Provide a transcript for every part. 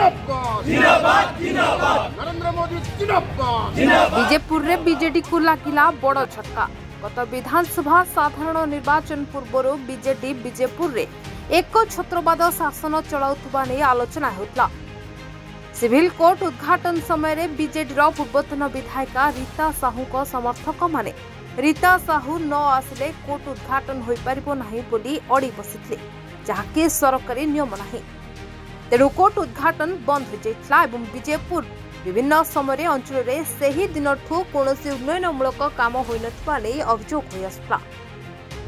जिंदाबाद जिंदाबाद जिंदाबाद नरेंद्र मोदी जिंदाबाद। बीजेपुर रे बीजेडी को लागिला बड़ झटका। गत विधानसभा साधारण निर्वाचन पूर्व बीजेडी बीजेपुर रे एक छत्रवाद शासन चलाउथुबा नै आलोचना होतला। सिविल कोर्ट उद्घाटन समय रे बीजेडी रो पूर्वतन विधायिका रीता साहू को समर्थक माने रीता साहू न आसिले कोर्ट उद्घाटन होई परिबो नाही बोली अड़ी बसितले, जहाके सरकारी नियम नाही। तेणु कोर्ट उद्घाटन बंद हो जाइतला एवं बीजेपुर विभिन्न समय अंचल में सही दिन कौन उन्नयनमूलक काम हो अभियोग हो आसुला।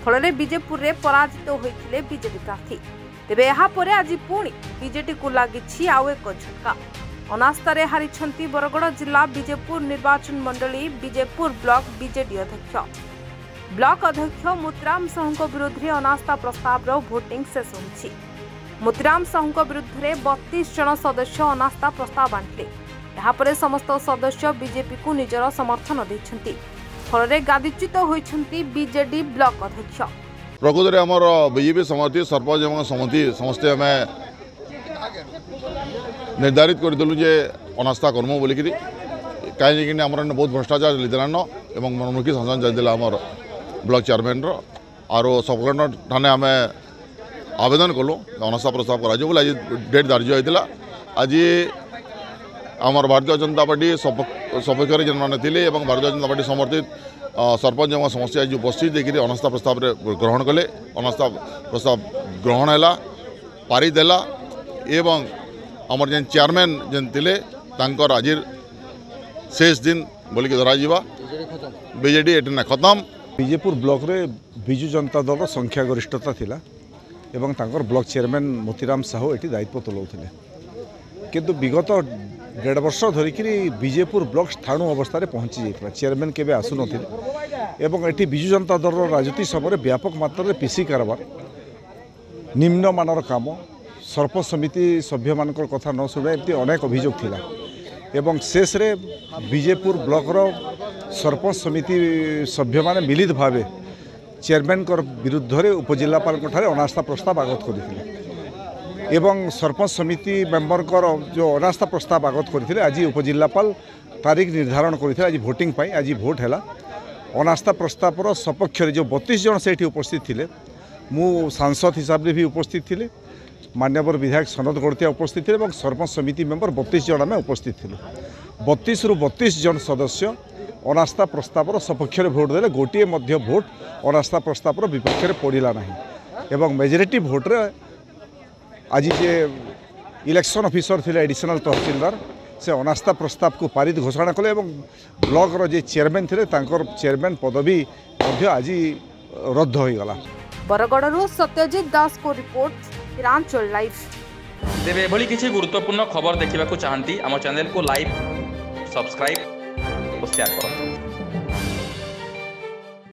फल बीजेपुर में पराजित होते बीजेडी प्रार्थी। तेबे यापर आज पुणी बीजेडी को लगी आउ एक झटका। अनास्था हारी बरगड़ जिला बीजेपुर निर्वाचन मंडली बीजेपुर ब्लॉक बीजेडी अध्यक्ष। ब्लॉक अध्यक्ष मोतीराम साहू विरुद्ध में अनास्था प्रस्ताव भोटिंग शेष होइछि। मोतीराम साहू विरुद्ध में 32 जन सदस्य अनास्था प्रस्ताव आनिले। यापर समस्त सदस्य बीजेपी को निजर समर्थन देइछन्ति। फल गादीच्युत होइछन्ति बीजेडी ब्लॉक अध्यक्ष। प्रकृत में आमर बीजेपी समिति सरपंच समिति समस्ते आम निर्धारित करदेलु जे अनास्था कर्म बोलिक कहीं आम बहुत भ्रष्टाचार चलना और मनमुखी शासन चलता आमर ब्लॉक चेयरमैन आरो सब कलेक्टर थाने आम आवेदन कलु अनास्था प्रस्ताव कर आज डेट धार्य होता। आज आमर भारतीय जनता पार्टी सपक्ष जेन मैंने थे भारतीय जनता पार्टी समर्थित सरपंच और समस्या आज उपस्थित देखिए अनास्था प्रस्ताव ग्रहण कले। अनास्था प्रस्ताव ग्रहण है पारित है एवं आमर जेन चेयरमैन जेन थे आज शेष दिन बोलिक धरा बीजेडी एटे खत्म। बीजेपुर ब्लॉक रे बिजु जनता दल संख्यागरिष्ठता थिला एवं तांकर block chairman Motiram Sahu eighty दायित्व तुलाउथिले, किंतु विगत 1.5 वर्ष धरिक बीजेपुर ब्लॉक स्थाणु अवस्था पहुँची जाइଥିଲା। चेयरमैन केबे आसु नथिले एवं एटी बिजु जनता दल राजनीति समय व्यापक मात्रा पीसी कारबार, निम्न मानर काम, सरपंच समिति सभ्य मानकर कथा न शुणे एमती अनेक अभियोग थिला एवं शेष रे बीजेपुर ब्लॉक रो सरपंच समिति सभ्य माने मिलित भावे चेयरमैन विरुद्ध रे उपजिलापाल अनास्था प्रस्ताव आगत करथिले एवं सरपंच समिति मेंबर जो अनास्था प्रस्ताव आगत करथिले आज उपजिलापाल तारीख निर्धारण करथिले। आज भोटिंग पाई आज भोट हैला। अनास्था प्रस्ताव सपक्ष जो 32 जन से उपस्थित थिले, मु सांसद हिसाब से भी उपस्थित थिले, मान्यवर विधायक सनद गड़तिया उपस्थित थे और सरपंच समिति मेंबर 32 जन में उपस्थित थे। 32 रु 32 जन सदस्य अनास्था प्रस्ताव सपक्ष भोट देले, गोटे मध्य भोट अनास्था प्रस्ताव विपक्ष पड़ा ना एवं मेजोरिटी भोट्रे आज जे इलेक्शन ऑफिसर थे एडिशनल तहसीलदार से अनास्था प्रस्ताव को पारित घोषणा कले और ब्लॉक रो जे चेयरमैन थे चेयरमैन पदवी आज रद्द हो गला। बरगड़ू सत्यजित दास को रिपोर्ट हिरांचल लाइव। तेरे एभली किसी गुरुत्वपूर्ण खबर देखा चाहती आम चैनल को लाइक, सब्सक्राइब और शेयर करो।